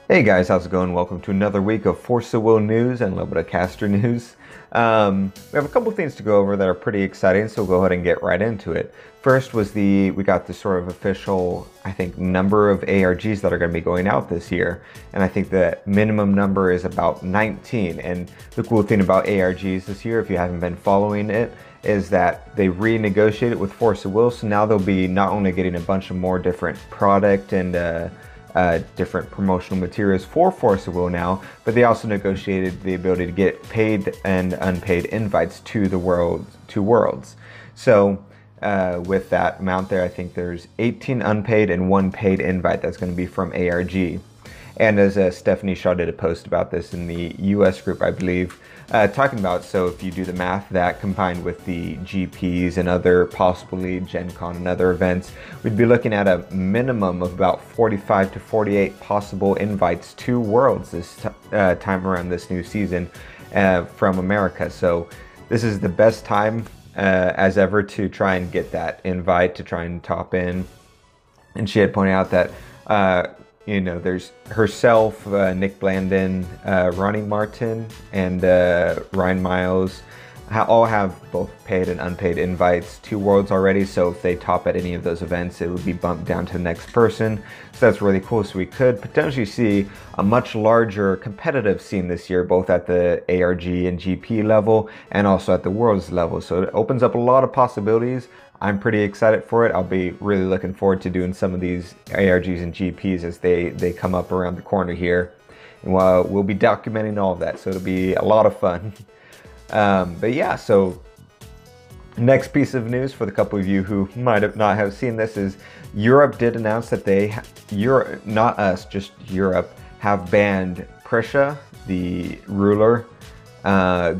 Hey guys, how's it going? Welcome to another week of Force of Will news and a little bit of caster news. We have a couple things to go over that are pretty exciting, so we'll go ahead and get right into it. First was we got the sort of official, I think, number of ARGs that are going to be going out this year. And I think the minimum number is about 19. And the cool thing about ARGs this year, if you haven't been following it, is that they renegotiated with Force of Will, so now they'll be not only getting a bunch of more different product and different promotional materials for Force of Will now, but they also negotiated the ability to get paid and unpaid invites to the worlds. So with that amount there, I think there's 18 unpaid and 1 paid invite that's going to be from ARG. And as Stephanie Shaw did a post about this in the US group, I believe, talking about, so if you do the math, that combined with the GPs and other possibly Gen Con and other events, we'd be looking at a minimum of about 45 to 48 possible invites to Worlds this time around this new season from America. So this is the best time as ever to try and get that invite, to try and top in. And she had pointed out that you know, there's herself, Nick Blandon, Ronnie Martin, and Ryan Miles all have both paid and unpaid invites to Worlds already. So if they top at any of those events, it would be bumped down to the next person. So that's really cool. So we could potentially see a much larger competitive scene this year, both at the ARG and GP level and also at the Worlds level. So it opens up a lot of possibilities. I'm pretty excited for it. I'll be really looking forward to doing some of these ARGs and GPs as they come up around the corner here. And we'll be documenting all of that, so it'll be a lot of fun. But yeah, so next piece of news for the couple of you who might have not have seen this is Europe did announce that Europe, not us, just Europe, have banned Prisha, the ruler,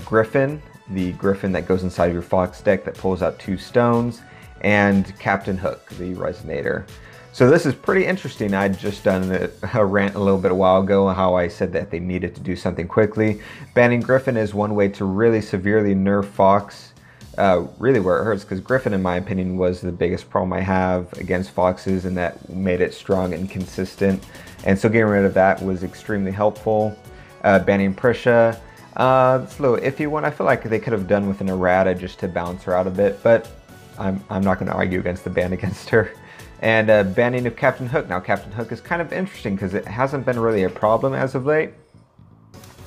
Griffin, the Griffin that goes inside of your Fox deck that pulls out 2 stones, and Captain Hook, the Resonator. So this is pretty interesting. I'd just done a rant a little bit a while ago how I said that they needed to do something quickly. Banning Griffin is one way to really severely nerf Fox, really where it hurts, because Griffin, in my opinion, was the biggest problem I have against Foxes, and that made it strong and consistent. And so getting rid of that was extremely helpful. Banning Prisha, it's a little iffy one. I feel like they could have done with an errata just to balance her out a bit, but I'm not going to argue against the ban against her. And banning of Captain Hook. Now, Captain Hook is kind of interesting because it hasn't been really a problem as of late.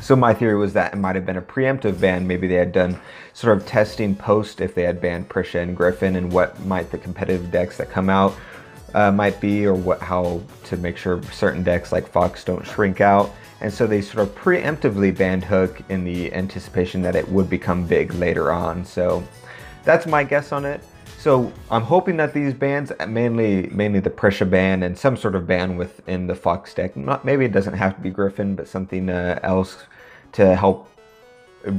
So my theory was that it might have been a preemptive ban. Maybe they had done sort of testing post if they had banned Prisha and Griffin, and what might the competitive decks that come out might be, or how to make sure certain decks like Fox don't shrink out. And so they sort of preemptively banned Hook in the anticipation that it would become big later on. So that's my guess on it. So I'm hoping that these bans, mainly the Prisha ban and some sort of ban within the Fox deck, maybe it doesn't have to be Griffin, but something else to help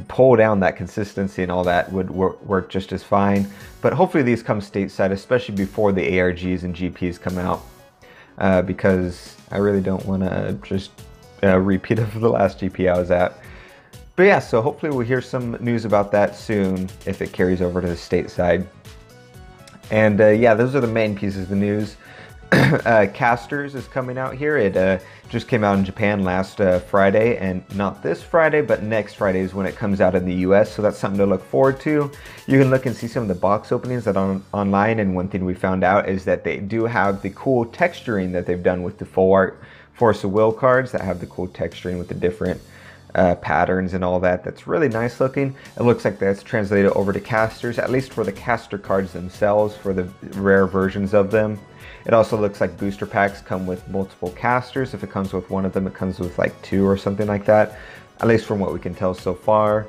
pull down that consistency and all that would work just as fine. But hopefully these come stateside, especially before the ARGs and GPs come out, because I really don't want to just repeat of the last GP I was at. But yeah, so hopefully we'll hear some news about that soon if it carries over to the stateside. And yeah, those are the main pieces of the news. Casters is coming out here. It just came out in Japan last Friday, and not this Friday, but next Friday is when it comes out in the US, so that's something to look forward to. You can look and see some of the box openings that are online, and one thing we found out is that they do have the cool texturing that they've done with the full art Force of Will cards that have the cool texturing with the different patterns and all that. That's really nice looking. It looks like that's translated over to casters, at least for the caster cards themselves, for the rare versions of them. It also looks like booster packs come with multiple casters. If it comes with one of them, it comes with like 2 or something like that, at least from what we can tell so far.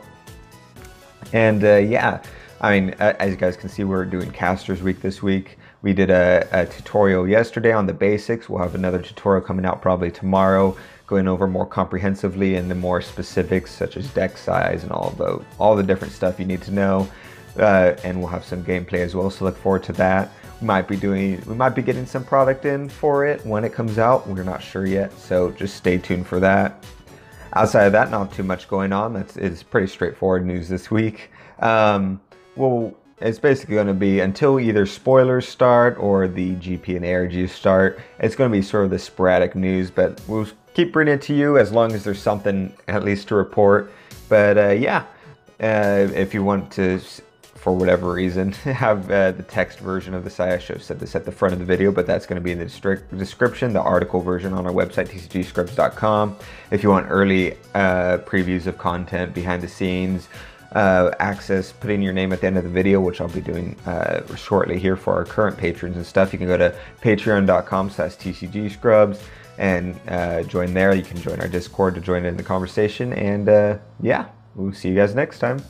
And yeah, I mean, as you guys can see, we're doing Casters Week this week. We did a tutorial yesterday on the basics. We'll have another tutorial coming out probably tomorrow, going over more comprehensively and the more specifics such as deck size and all the different stuff you need to know. And we'll have some gameplay as well, so look forward to that. We might be getting some product in for it when it comes out. We're not sure yet, so just stay tuned for that. Outside of that, not too much going on. It's pretty straightforward news this week. We'll it's basically going to be until either spoilers start or the GP and ARG start. It's going to be sort of the sporadic news, but we'll keep bringing it to you as long as there's something at least to report. But yeah, if you want to, for whatever reason, have the text version of the site, I should have said this at the front of the video, but that's going to be in the description, the article version on our website, tcgscrubs.com. If you want early previews of content, behind the scenes, access, putting your name at the end of the video, which I'll be doing shortly here for our current patrons and stuff, you can go to patreon.com/tcgscrubs and join there. You can join our Discord to join in the conversation, and yeah, we'll see you guys next time.